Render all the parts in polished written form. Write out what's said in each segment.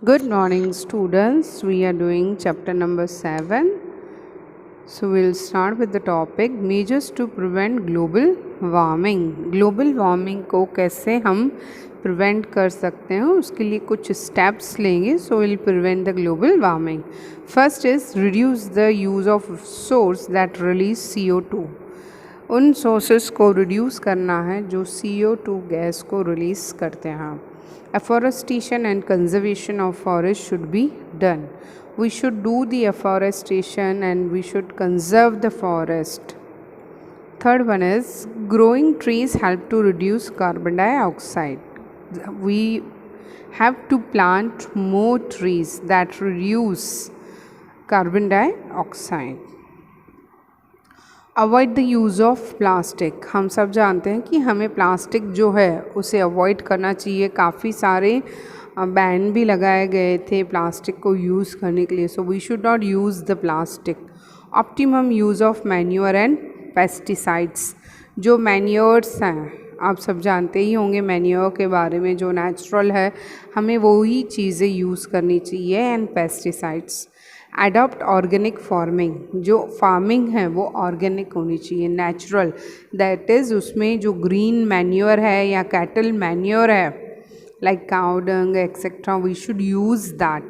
Good morning, students. We are doing chapter number 7. So, we'll start with the topic measures to prevent global warming. Global warming को कैसे हम prevent कर सकते हैं उसके लिए कुछ steps लेंगे. So, we'll prevent the global warming. First is reduce the use of source that release CO2. उन सोर्सेस को रिड्यूस करना है जो CO2 गैस को रिलीज़ करते हैं. Afforestation and conservation of forest should be done. We should do the afforestation and we should conserve the forest. Third one is growing trees help to reduce carbon dioxide. We have to plant more trees that reduce carbon dioxide. Avoid the use of plastic. हम सब जानते हैं कि हमें plastic जो है उसे avoid करना चाहिए. काफ़ी सारे बैन भी लगाए गए थे प्लास्टिक को यूज़ करने के लिए. So we should not use the plastic. Optimum use of manure and pesticides. जो मैन्योर्स हैं आप सब जानते ही होंगे मैन्योर के बारे में, जो नेचुरल है हमें वही चीज़ें यूज़ करनी चाहिए. And pesticides. Adopt organic farming. जो फार्मिंग है वो ऑर्गेनिक होनी चाहिए, नेचुरल. दैट इज़ उसमें जो ग्रीन मैन्योर है या कैटल मैन्योर है like cow dung etcetera, we should use that.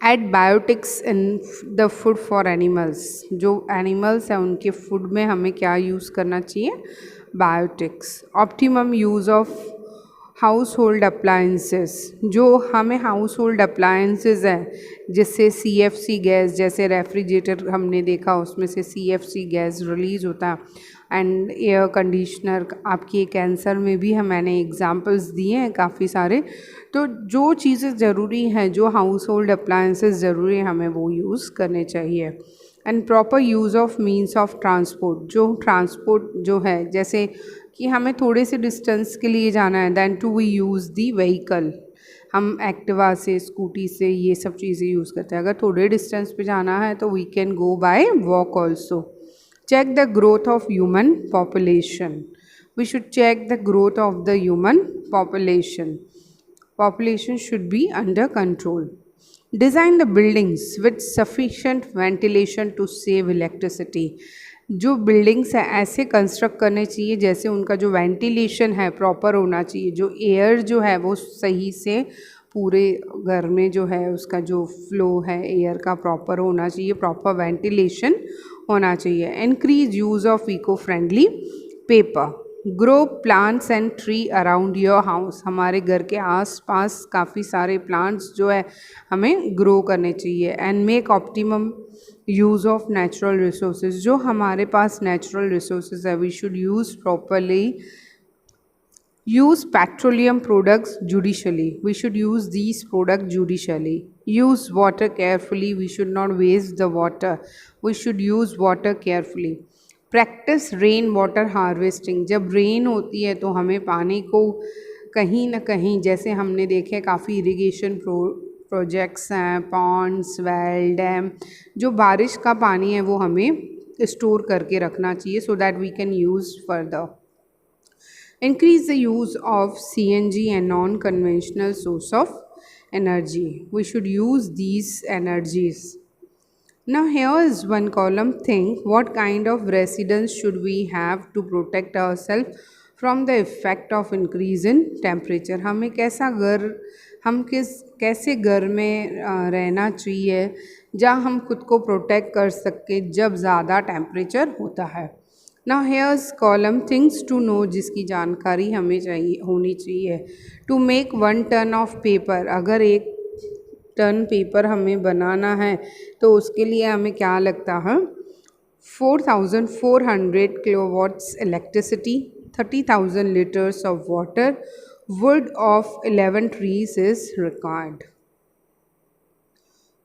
Add biotics in the food for animals. जो एनिमल्स हैं उनके फूड में हमें क्या यूज़ करना चाहिए? Biotics. Optimum use of household appliances. जो हमें हाउस होल्ड अप्लायंसेस हैं जिससे CFC गैस, जैसे रेफ्रिजरेटर हमने देखा उसमें से CFC गैस रिलीज़ होता है. एंड एयर कंडीशनर, आपकी कैंसर में भी मैंने एग्जांपल्स दिए हैं काफ़ी सारे. तो जो चीज़ें ज़रूरी हैं, जो हाउस होल्ड अप्लायंसेस ज़रूरी हैं, हमें वो यूज़ करने चाहिए. And proper use of means of transport. जो ट्रांसपोर्ट जो है, जैसे कि हमें थोड़े से डिस्टेंस के लिए जाना है, then too we use the vehicle. हम एक्टिवा से, स्कूटी से, ये सब चीज़ें यूज़ करते हैं. अगर थोड़े डिस्टेंस पे जाना है तो we can go by walk also. Check the growth of human population. We should check the growth of the human population. Population should be under control. Design the buildings with sufficient ventilation to save electricity. जो buildings है ऐसे construct करने चाहिए जैसे उनका जो ventilation है proper होना चाहिए. जो एयर जो है वो सही से पूरे घर में जो है उसका जो फ्लो है एयर का प्रॉपर होना चाहिए, प्रॉपर वेंटिलेशन होना चाहिए. Increase use of eco friendly paper. Grow plants and tree around your house. हमारे घर के आसपास काफ़ी सारे प्लांट्स जो है हमें ग्रो करने चाहिए. And make optimum use of natural resources. जो हमारे पास नेचुरल रिसोर्सेज है we should use properly. Use petroleum products judicially. We should use these product judicially. Use water carefully. We should not waste the water. We should use water carefully. Practice rain water harvesting. जब rain होती है तो हमें पानी को कहीं ना कहीं, जैसे हमने देखे काफ़ी इरिगेशन प्रोजेक्ट्स हैं, पॉन्ड्स, वेल, डैम, जो बारिश का पानी है वो हमें स्टोर करके रखना चाहिए so that we can use further. Increase the use of CNG and non conventional source of energy. We should use these energies. Now here is one column. Think what kind of residence should we have to protect ourselves from the effect of increase in temperature. हमें कैसा घर, हम कैसे घर में रहना चाहिए जहाँ हम खुद को प्रोटेक्ट कर सके जब ज़्यादा टेम्परेचर होता है. Now here's column things to know, जिसकी जानकारी हमें चाहिए होनी चाहिए. To make 1 ton of paper. अगर 1 टन पेपर हमें बनाना है तो उसके लिए हमें क्या लगता है? 4400 kilowatts electricity, 30,000 litres of water, would of 11 trees is required.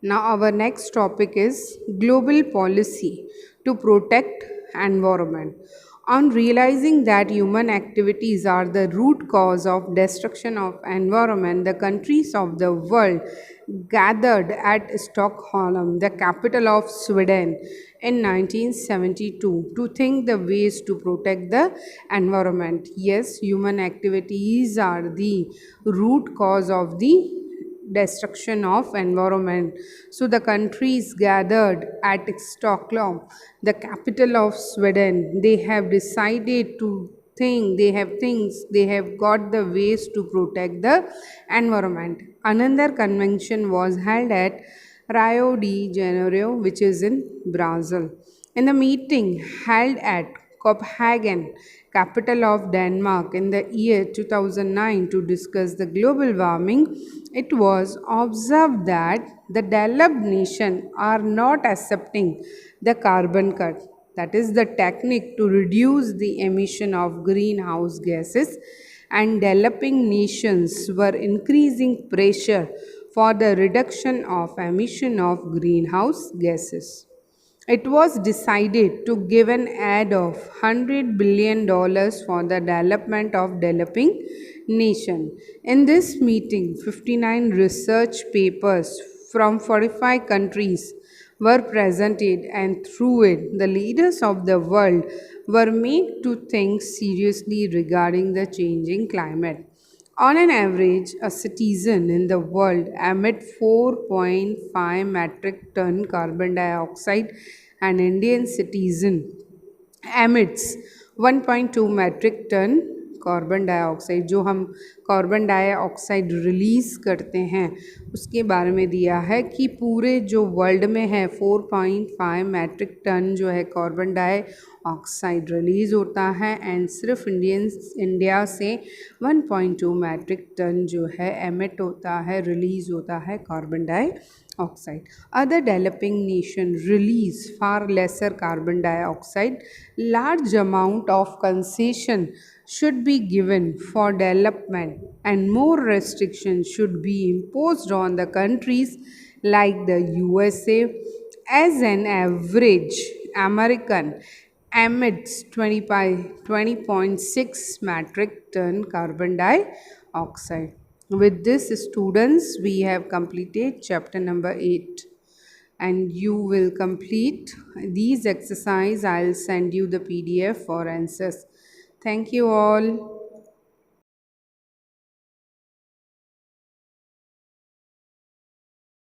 Now our next topic is global policy to protect environment. On realizing that human activities are the root cause of destruction of environment, the countries of the world gathered at Stockholm, the capital of Sweden, in 1972 to think the ways to protect the environment. Yes, human activities are the root cause of the destruction of environment. So the countries gathered at Stockholm, the capital of Sweden. They have decided to think, they have got the ways to protect the environment. Another convention was held at Rio de Janeiro, which is in Brazil. In the meeting held at Copenhagen, capital of Denmark, in the year 2009 to discuss the global warming, it was observed that the developed nations are not accepting the carbon cut. That is the technique to reduce the emission of greenhouse gases, and developing nations were increasing pressure for the reduction of emission of greenhouse gases. It was decided to give an aid of $100 billion for the development of developing nation. In this meeting, 59 research papers from 45 countries were presented, and through it, the leaders of the world were made to think seriously regarding the changing climate. On an average, a citizen in the world emits 4.5 metric ton carbon dioxide. An Indian citizen emits 1.2 metric ton carbon dioxide, जो हम carbon dioxide release करते हैं उसके बारे में दिया है कि पूरे जो वर्ल्ड में है 4.5 मैट्रिक टन जो है कार्बन डाइऑक्साइड रिलीज़ होता है, एंड सिर्फ इंडिया से 1.2 मैट्रिक टन जो है एमिट होता है, रिलीज़ होता है carbon dioxide. Other developing nations release far lesser carbon dioxide. Large amount of concession should be given for development, and more restrictions should be imposed on the countries like the USA. As an average, American emits 20.6 metric ton carbon dioxide. With this, students, we have completed chapter number 8, and you will complete these exercise. I'll send you the PDF for answers. Thank you all.